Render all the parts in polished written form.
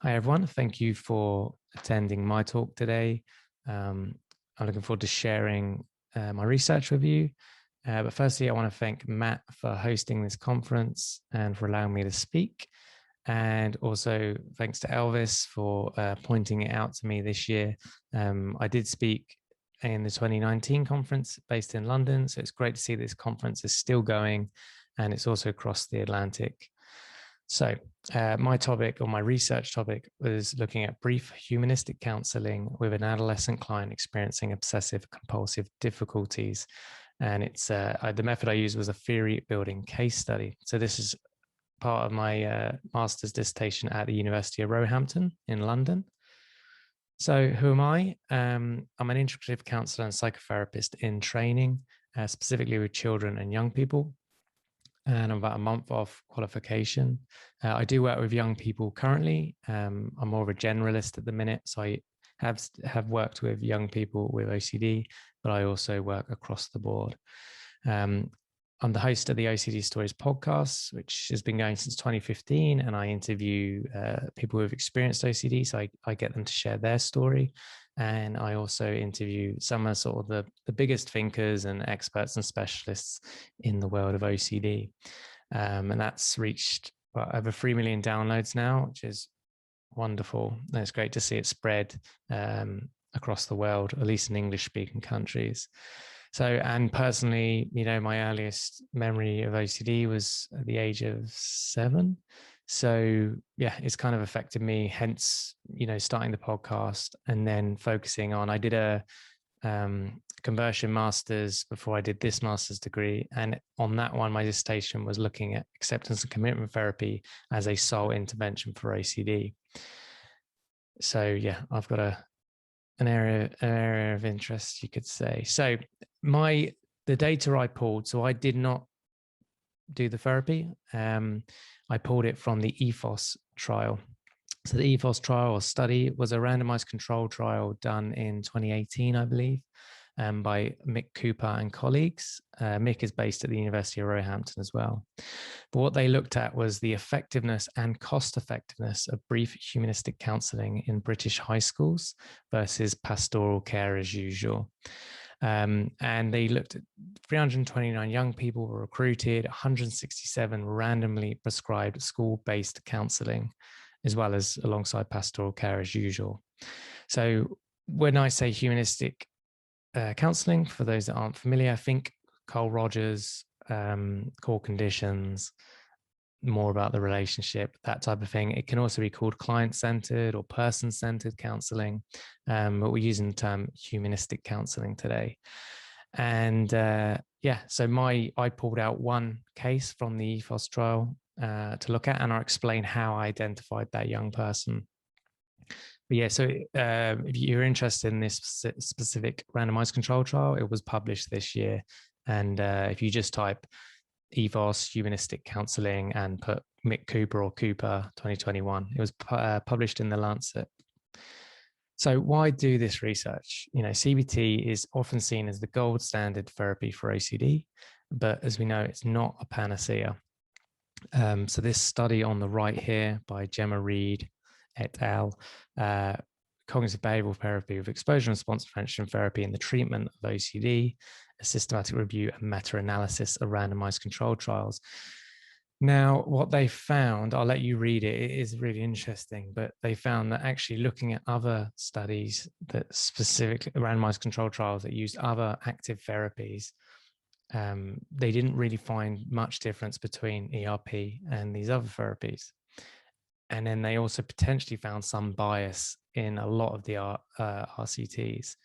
Hi, everyone. Thank you for attending my talk today. I'm looking forward to sharing my research with you. But firstly, I want to thank Matt for hosting this conference and for allowing me to speak. And also thanks to Elvis for pointing it out to me this year. I did speak in the 2019 conference based in London. So it's great to see this conference is still going, and it's also across the Atlantic. So my topic, or my research topic, was looking at brief humanistic counselling with an adolescent client experiencing obsessive-compulsive difficulties. And it's the method I used was a theory-building case study. So this is part of my master's dissertation at the University of Roehampton in London. So who am I? I'm an integrative counsellor and psychotherapist in training, specifically with children and young people. And I'm about a month off qualification. I do work with young people currently. I'm more of a generalist at the minute. So I have worked with young people with OCD, but I also work across the board. I'm the host of the OCD Stories podcast, which has been going since 2015. And I interview people who have experienced OCD. So I get them to share their story. And I also interview some of sort of the biggest thinkers and experts and specialists in the world of OCD. And that's reached over 3 million downloads now, which is wonderful. And it's great to see it spread across the world, at least in English-speaking countries. So, and personally, my earliest memory of OCD was at the age of 7. So yeah, it's kind of affected me, hence, starting the podcast and then focusing on, I did a conversion master's before I did this master's degree. And on that one, my dissertation was looking at acceptance and commitment therapy as a sole intervention for OCD. So yeah, I've got an area of interest, you could say. So the data I pulled, so I did not do the therapy. I pulled it from the ETHOS trial. So the ETHOS trial or study was a randomized control trial done in 2018, I believe, by Mick Cooper and colleagues. Mick is based at the University of Roehampton as well. But what they looked at was the effectiveness and cost effectiveness of brief humanistic counselling in British high schools versus pastoral care as usual. And they looked at 329 young people were recruited, 167 randomly prescribed school-based counselling, as well as alongside pastoral care as usual. So when I say humanistic counselling, for those that aren't familiar, think Carl Rogers, core conditions, more about the relationship, that type of thing. It can also be called client-centered or person-centered counseling, but we're using the term humanistic counseling today. And so I pulled out one case from the ETHOS trial to look at, and I'll explain how I identified that young person. But yeah, so if you're interested in this specific randomized control trial, it was published this year. And if you just type ETHOS humanistic counselling and put Mick Cooper or Cooper 2021, it was published in the Lancet. So why do this research? CBT is often seen as the gold standard therapy for OCD, but as we know, it's not a panacea. So this study on the right here by Gemma Reed et al., cognitive behavioral therapy with exposure and response prevention therapy in the treatment of OCD, a systematic review and meta-analysis of randomized controlled trials. Now, what they found, I'll let you read it, it is really interesting, but they found that actually looking at other studies that specifically randomized controlled trials that used other active therapies, they didn't really find much difference between ERP and these other therapies. And then they also potentially found some bias in a lot of the RCTs.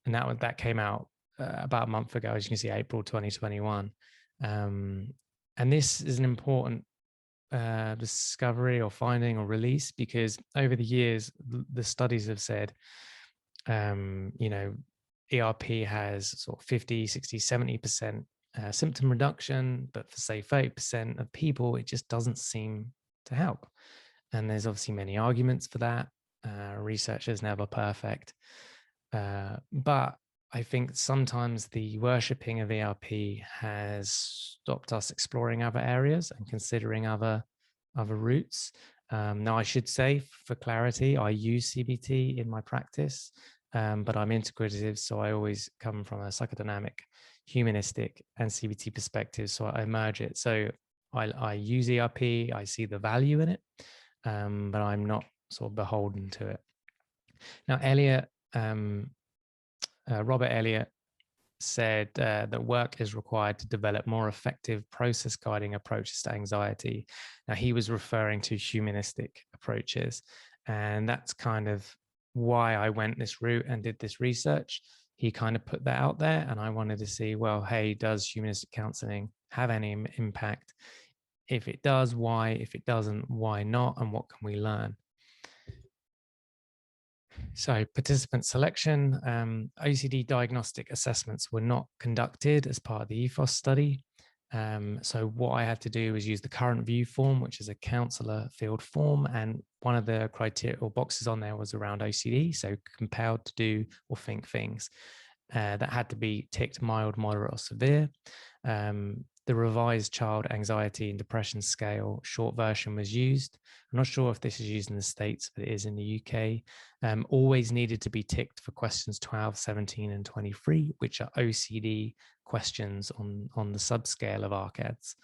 And that came out about a month ago, as you can see, April 2021. And this is an important discovery or finding or release, because over the years, the studies have said, ERP has sort of 50, 60, 70% symptom reduction, but for say 30% of people, it just doesn't seem to help. And there's obviously many arguments for that. Research is never perfect. But I think sometimes the worshipping of ERP has stopped us exploring other areas and considering other routes. Now, I should say, for clarity, I use CBT in my practice, but I'm integrative, so I always come from a psychodynamic, humanistic, and CBT perspective, so I merge it. So I use ERP, I see the value in it, but I'm not sort of beholden to it. Now, Robert Elliott said that work is required to develop more effective process guiding approaches to anxiety. Now, he was referring to humanistic approaches, and that's kind of why I went this route and did this research. He kind of put that out there, and I wanted to see, well, hey, does humanistic counselling have any impact? If it does, why? If it doesn't, why not? And what can we learn? So participant selection, OCD diagnostic assessments were not conducted as part of the ETHOS study. So what I had to do was use the current view form, which is a counsellor field form. And one of the criteria or boxes on there was around OCD. So compelled to do or think things. That had to be ticked mild, moderate, or severe. The revised child anxiety and depression scale short version was used. I'm not sure if this is used in the States, but it is in the UK. Always needed to be ticked for questions 12, 17, and 23, which are OCD questions on the subscale of ARCADS.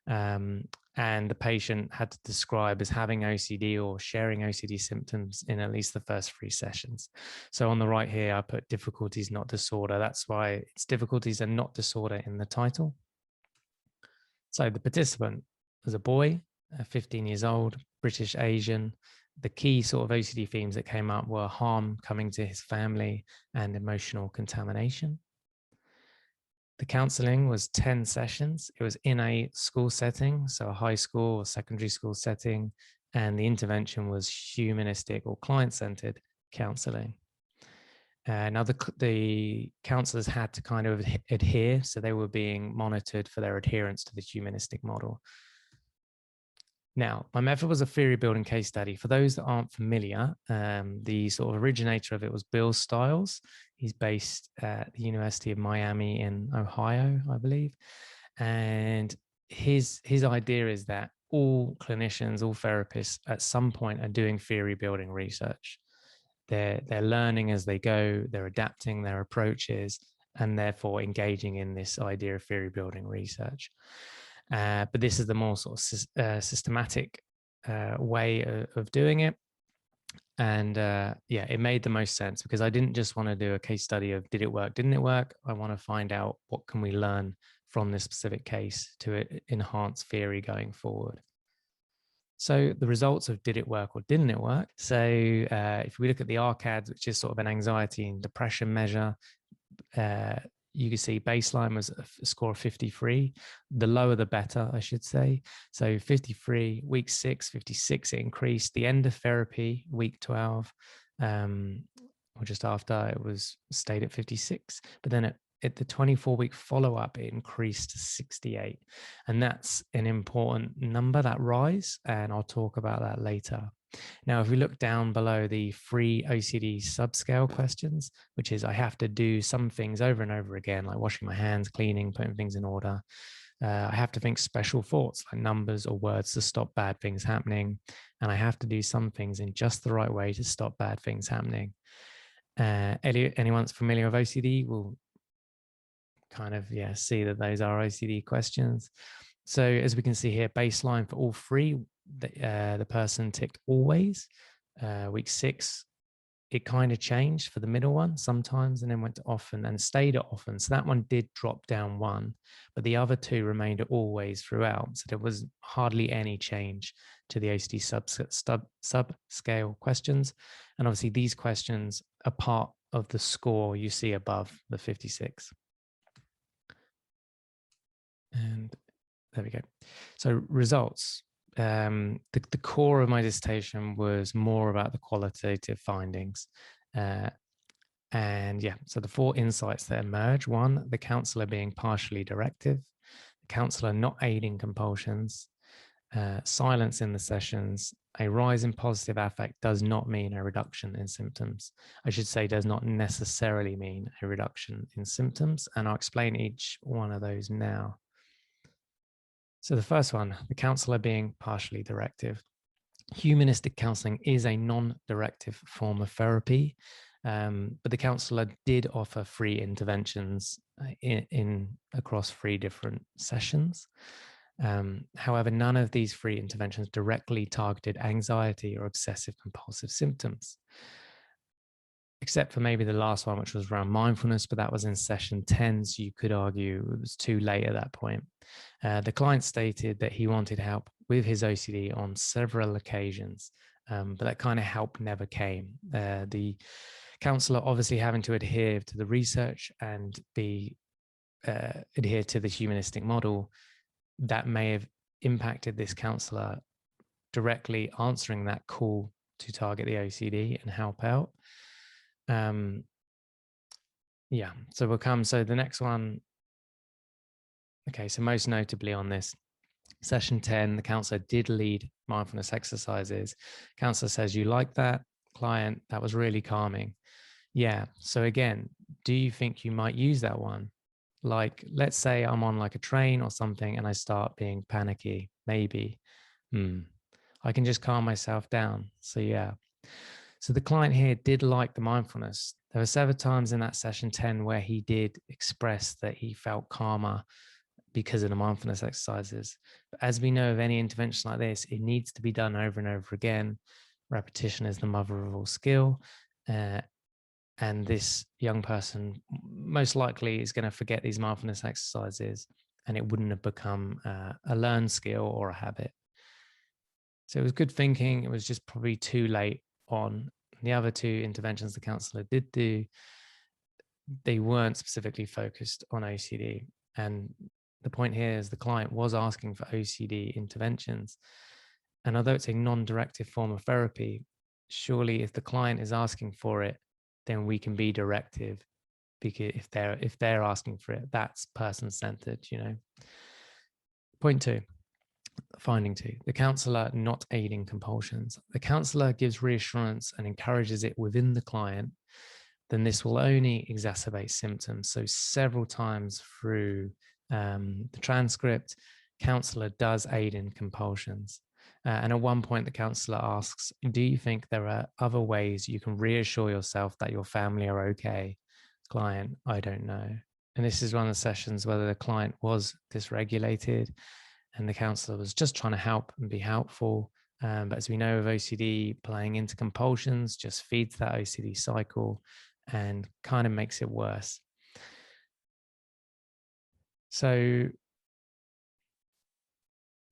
And the patient had to describe as having OCD or sharing OCD symptoms in at least the first 3 sessions. So on the right here, I put difficulties, not disorder. That's why it's difficulties and not disorder in the title. So the participant was a boy, 15 years old, British Asian. The key sort of OCD themes that came up were harm coming to his family and emotional contamination. The counselling was 10 sessions. It was in a school setting, so a high school or secondary school setting, and the intervention was humanistic or client-centered counselling. Now, the counsellors had to kind of adhere, so they were being monitored for their adherence to the humanistic model. Now, my method was a theory building case study. For those that aren't familiar, the sort of originator of it was Bill Stiles. He's based at the University of Miami in Ohio, I believe. And his idea is that all clinicians, all therapists at some point are doing theory building research. They're learning as they go, they're adapting their approaches, and therefore engaging in this idea of theory building research. But this is the more sort of systematic way of doing it. And yeah, it made the most sense because I didn't just want to do a case study of did it work, didn't it work? I want to find out what can we learn from this specific case to enhance theory going forward. So the results of did it work or didn't it work? So if we look at the ARCADS, which is sort of an anxiety and depression measure, you can see baseline was a score of 53. The lower, the better, I should say. So 53, week 6, 56, it increased. The end of therapy, week 12, or just after, it was stayed at 56. But then at the 24-week follow-up, it increased to 68. And that's an important number, that rise. And I'll talk about that later. Now, if we look down below the 3 OCD subscale questions, which is I have to do some things over and over again, like washing my hands, cleaning, putting things in order. I have to think special thoughts like numbers or words to stop bad things happening. And I have to do some things in just the right way to stop bad things happening. Anyone that's familiar with OCD will kind of, see that those are OCD questions. So as we can see here, baseline for all 3, the person ticked always. Week 6, it kind of changed for the middle one sometimes, and then went to often and stayed at often. So that one did drop down 1, but the other 2 remained always throughout. So there was hardly any change to the OCD subscale questions. And obviously these questions are part of the score you see above the 56. And there we go. So results. The core of my dissertation was more about the qualitative findings. And yeah, so the 4 insights that emerge: 1, the counsellor being partially directive, the counsellor not aiding compulsions, silence in the sessions. A rise in positive affect does not mean a reduction in symptoms. I should say does not necessarily mean a reduction in symptoms. And I'll explain each one of those now. So the first one, the counsellor being partially directive. Humanistic counselling is a non-directive form of therapy, but the counsellor did offer free interventions across 3 different sessions. However, none of these free interventions directly targeted anxiety or obsessive-compulsive symptoms, except for maybe the last one, which was around mindfulness, but that was in session 10, so you could argue it was too late at that point. The client stated that he wanted help with his OCD on several occasions, but that kind of help never came. The counsellor obviously having to adhere to the research and adhere to the humanistic model, that may have impacted this counsellor directly answering that call to target the OCD and help out. Yeah, so the next one. Okay, so most notably on this session 10, the counsellor did lead mindfulness exercises. Counsellor says, you like that? Client, that was really calming. Yeah, so again, do you think you might use that one? Like, let's say I'm on like a train or something and I start being panicky, maybe. I can just calm myself down. So yeah. So the client here did like the mindfulness. There were several times in that session 10 where he did express that he felt calmer because of the mindfulness exercises. But as we know of any intervention like this, it needs to be done over and over again. Repetition is the mother of all skill. And this young person most likely is going to forget these mindfulness exercises, and it wouldn't have become a learned skill or a habit. So it was good thinking. It was just probably too late on. The other 2 interventions the counsellor did do, they weren't specifically focused on OCD. And the point here is the client was asking for OCD interventions. And although it's a non-directive form of therapy, surely if the client is asking for it, then we can be directive, because if they're asking for it, that's person-centered, you know. Point 2. Finding 2, the counsellor not aiding compulsions. The counsellor gives reassurance and encourages it within the client, then this will only exacerbate symptoms. So several times through the transcript, counsellor does aid in compulsions. And at one point, the counsellor asks, do you think there are other ways you can reassure yourself that your family are okay? Client, I don't know. And this is one of the sessions whether the client was dysregulated and the counsellor was just trying to help and be helpful. But as we know of OCD, playing into compulsions just feeds that OCD cycle and kind of makes it worse. So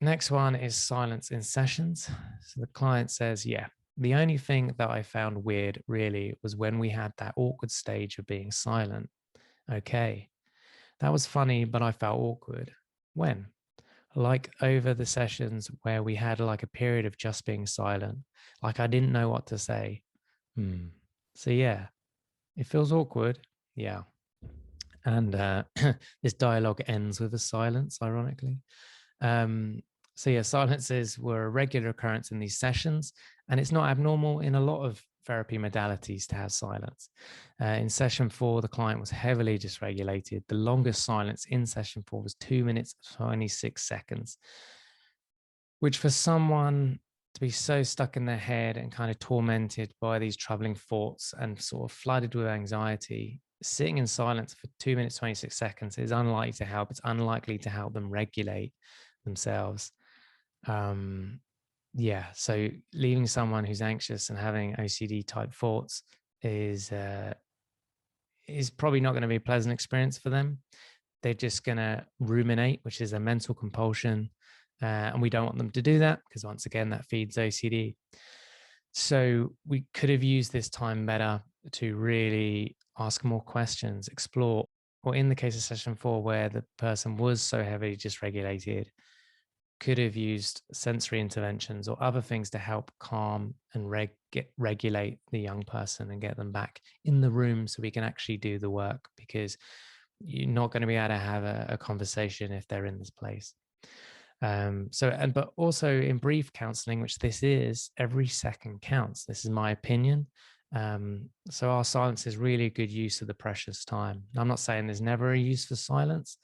next one is silence in sessions. So the client says, yeah, the only thing that I found weird really was when we had that awkward stage of being silent. Okay, that was funny, but I felt awkward. When? Like over the sessions where we had like a period of just being silent, like I didn't know what to say. So yeah, it feels awkward. Yeah. And this dialogue ends with a silence, ironically. So yeah, silences were a regular occurrence in these sessions, and it's not abnormal in a lot of therapy modalities to have silence. In session 4, the client was heavily dysregulated. The longest silence in session 4 was 2 minutes, 26 seconds, which for someone to be so stuck in their head and kind of tormented by these troubling thoughts and sort of flooded with anxiety, sitting in silence for 2 minutes, 26 seconds is unlikely to help. It's unlikely to help them regulate themselves. Yeah, so leaving someone who's anxious and having OCD type thoughts is probably not going to be a pleasant experience for them. They're just going to ruminate, which is a mental compulsion. And we don't want them to do that because once again, that feeds OCD. So we could have used this time better to really ask more questions, explore, or in the case of session 4, where the person was so heavily dysregulated, could have used sensory interventions or other things to help calm and regulate the young person and get them back in the room so we can actually do the work, because you're not going to be able to have a conversation if they're in this place. But also in brief counseling, which this is, every second counts. This is my opinion. So our silence is really a good use of the precious time. I'm not saying there's never a use for silence,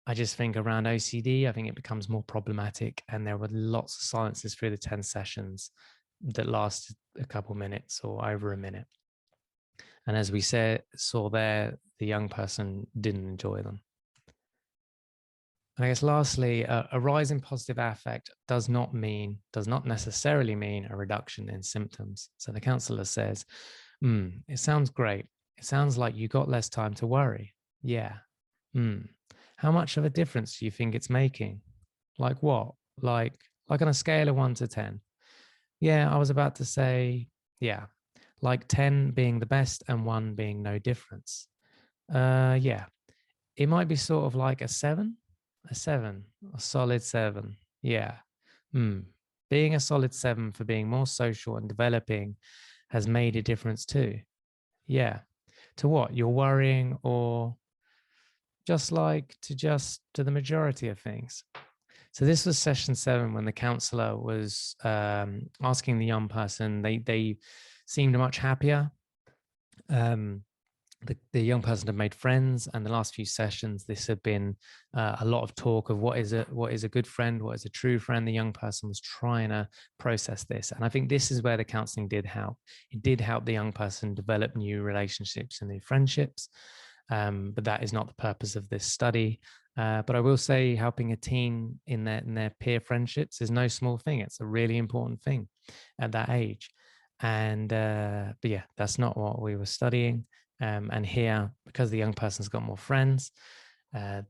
I just think around OCD, I think it becomes more problematic, and there were lots of silences through the 10 sessions that lasted a couple minutes or over a minute. And as we saw there, the young person didn't enjoy them. And I guess lastly, a rise in positive affect does not necessarily mean a reduction in symptoms. So the counsellor says, it sounds great. It sounds like you got less time to worry. Yeah. How much of a difference do you think it's making? Like what? Like on a scale of 1 to 10. Yeah, I was about to say, yeah, like 10 being the best and 1 being no difference. Yeah, it might be sort of like a 7, a solid 7. Yeah. Being a solid 7 for being more social and developing has made a difference too. Yeah. To what? You're worrying, or just like to the majority of things? So this was session 7 when the counsellor was asking the young person. They seemed much happier. The young person had made friends, and the last few sessions, this had been a lot of talk of what is a good friend, what is a true friend. The young person was trying to process this, and I think this is where the counselling did help. It did help the young person develop new relationships and new friendships, but that is not the purpose of this study. But I will say, helping a teen in their peer friendships is no small thing. It's a really important thing at that age. And but yeah, that's not what we were studying. And here, because the young person's got more friends,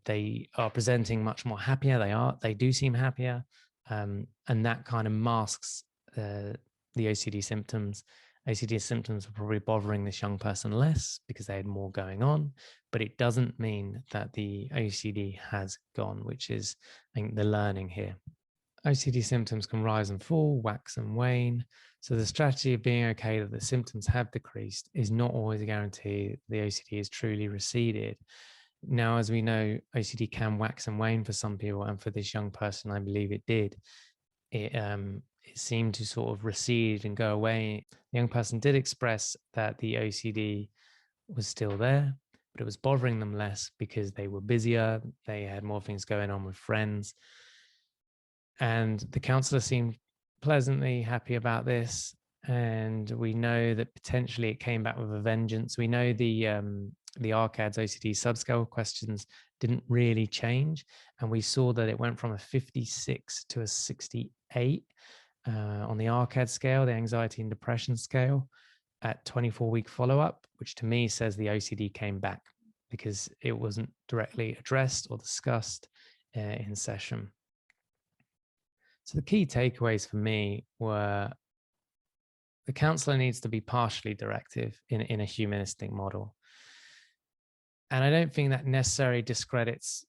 they are presenting much more happier. They do seem happier, and that kind of masks the OCD symptoms. OCD symptoms were probably bothering this young person less because they had more going on, but it doesn't mean that the OCD has gone, which is, I think, the learning here. OCD symptoms can rise and fall, wax and wane. So the strategy of being okay that the symptoms have decreased is not always a guarantee the OCD is truly receded. Now, as we know, OCD can wax and wane for some people, and for this young person, I believe it did. It seemed to sort of recede and go away. The young person did express that the OCD was still there, but it was bothering them less because they were busier, they had more things going on with friends. And the counsellor seemed pleasantly happy about this. And we know that potentially it came back with a vengeance. We know the ARCADS OCD subscale questions didn't really change. And we saw that it went from a 56 to a 68 on the ARCAD scale, the anxiety and depression scale, at 24-week follow-up, which to me says the OCD came back because it wasn't directly addressed or discussed in session. So the key takeaways for me were the counsellor needs to be partially directive in a humanistic model. And I don't think that necessarily discredits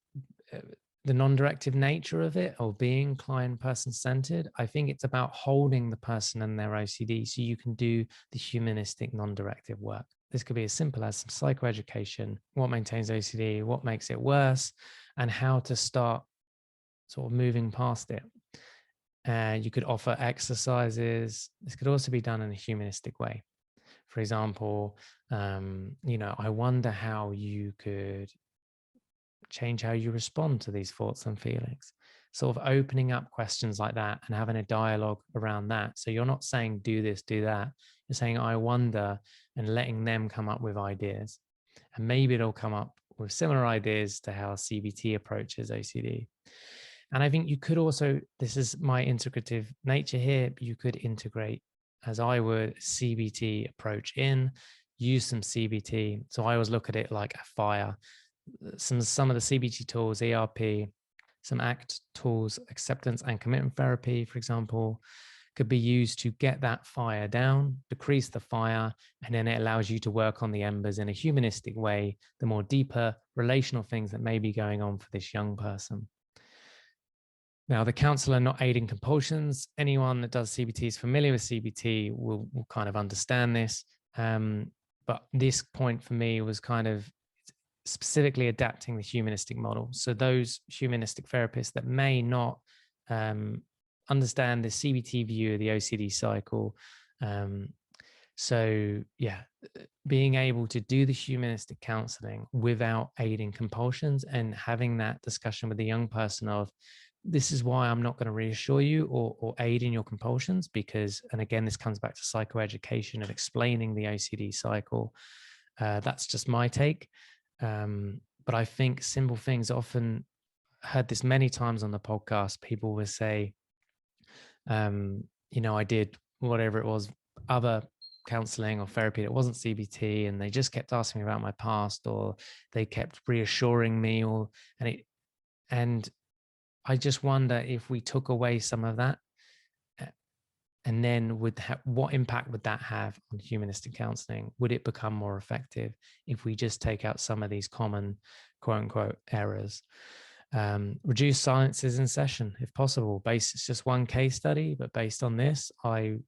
the non-directive nature of it or being client person-centered. I think it's about holding the person and their OCD so you can do the humanistic non-directive work. This could be as simple as some psychoeducation, what maintains OCD, what makes it worse, and how to start sort of moving past it. You could offer exercises. This could also be done in a humanistic way. For example, I wonder how you could change how you respond to these thoughts and feelings. Sort of opening up questions like that and having a dialogue around that. So you're not saying do this, do that. You're saying I wonder, and letting them come up with ideas. And maybe it'll come up with similar ideas to how CBT approaches OCD. And I think you could also, this is my integrative nature here, you could integrate, as I would, CBT approach in, use some CBT. So I always look at it like a fire. Some of the CBT tools, ERP, some ACT tools, acceptance and commitment therapy, for example, could be used to get that fire down, decrease the fire, and then it allows you to work on the embers in a humanistic way, the more deeper relational things that may be going on for this young person. Now, the counsellor not aiding compulsions, anyone that does CBT is familiar with CBT will kind of understand this. But this point for me was kind of specifically adapting the humanistic model. So those humanistic therapists that may not understand the CBT view of the OCD cycle, So yeah, being able to do the humanistic counseling without aiding compulsions and having that discussion with the young person of, this is why I'm not going to reassure you or aid in your compulsions, because, and again, this comes back to psychoeducation of explaining the OCD cycle. That's just my take. But I think simple things, often heard this many times on the podcast, people will say, I did whatever it was, other counseling or therapy that wasn't CBT, and they just kept asking me about my past, or they kept reassuring me, and I just wonder if we took away some of that, and then what impact would that have on humanistic counseling? Would it become more effective if we just take out some of these common quote unquote errors? Reduce silences in session if possible. It's just one case study, but based on this, I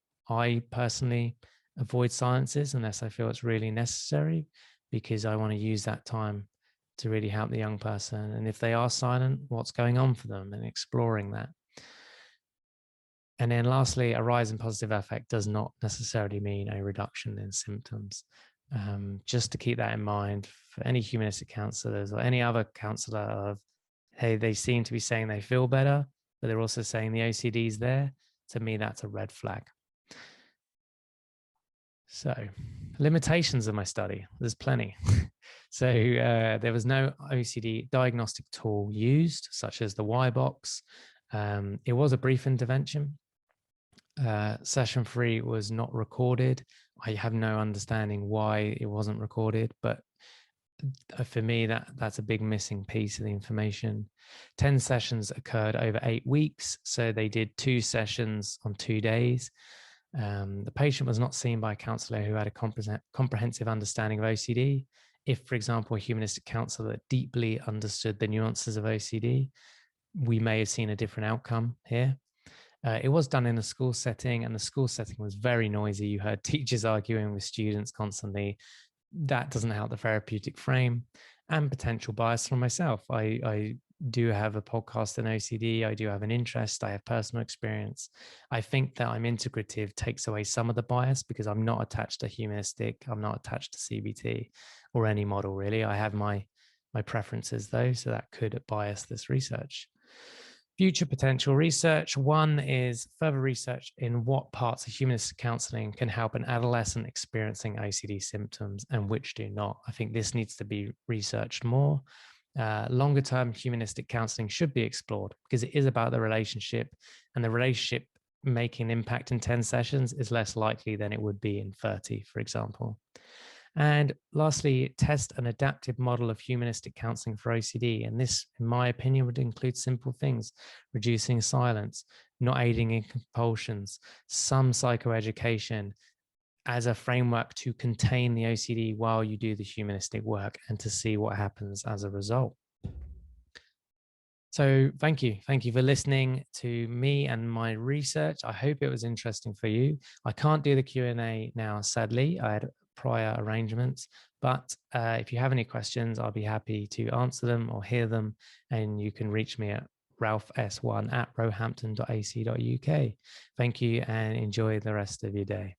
personally avoid silences unless I feel it's really necessary, because I want to use that time to really help the young person. And if they are silent, what's going on for them, and exploring that. And then lastly, a rise in positive affect does not necessarily mean a reduction in symptoms. Just to keep that in mind for any humanistic counselors or any other counselor of, hey, they seem to be saying they feel better, but they're also saying the OCD is there. To me, that's a red flag. So, limitations of my study, there's plenty. So there was no OCD diagnostic tool used, such as the Y box. It was a brief intervention. Session 3 was not recorded. I have no understanding why it wasn't recorded, but for me, that's a big missing piece of the information. 10 sessions occurred over 8 weeks. So they did 2 sessions on 2 days. The patient was not seen by a counsellor who had a comprehensive understanding of OCD. If, for example, a humanistic counsellor deeply understood the nuances of OCD, we may have seen a different outcome here. It was done in a school setting, and the school setting was very noisy. You heard teachers arguing with students constantly. That doesn't help the therapeutic frame, and potential bias from myself. I do have a podcast in OCD. I do have an interest. I have personal experience. I think that I'm integrative takes away some of the bias, because I'm not attached to humanistic. I'm not attached to CBT or any model, really. I have my preferences, though, so that could bias this research. Future potential research. One is further research in what parts of humanistic counselling can help an adolescent experiencing OCD symptoms and which do not. I think this needs to be researched more. Longer term humanistic counselling should be explored, because it is about the relationship, and the relationship making an impact in 10 sessions is less likely than it would be in 30, for example. And lastly, test an adaptive model of humanistic counseling for OCD. And this, in my opinion, would include simple things: reducing silence, not aiding in compulsions, some psychoeducation as a framework to contain the OCD while you do the humanistic work, and to see what happens as a result. So thank you. Thank you for listening to me and my research. I hope it was interesting for you. I can't do the Q&A now, sadly. I had prior arrangements, but if you have any questions, I'll be happy to answer them or hear them, and you can reach me at ralphs1@roehampton.ac.uk. Thank you, and enjoy the rest of your day.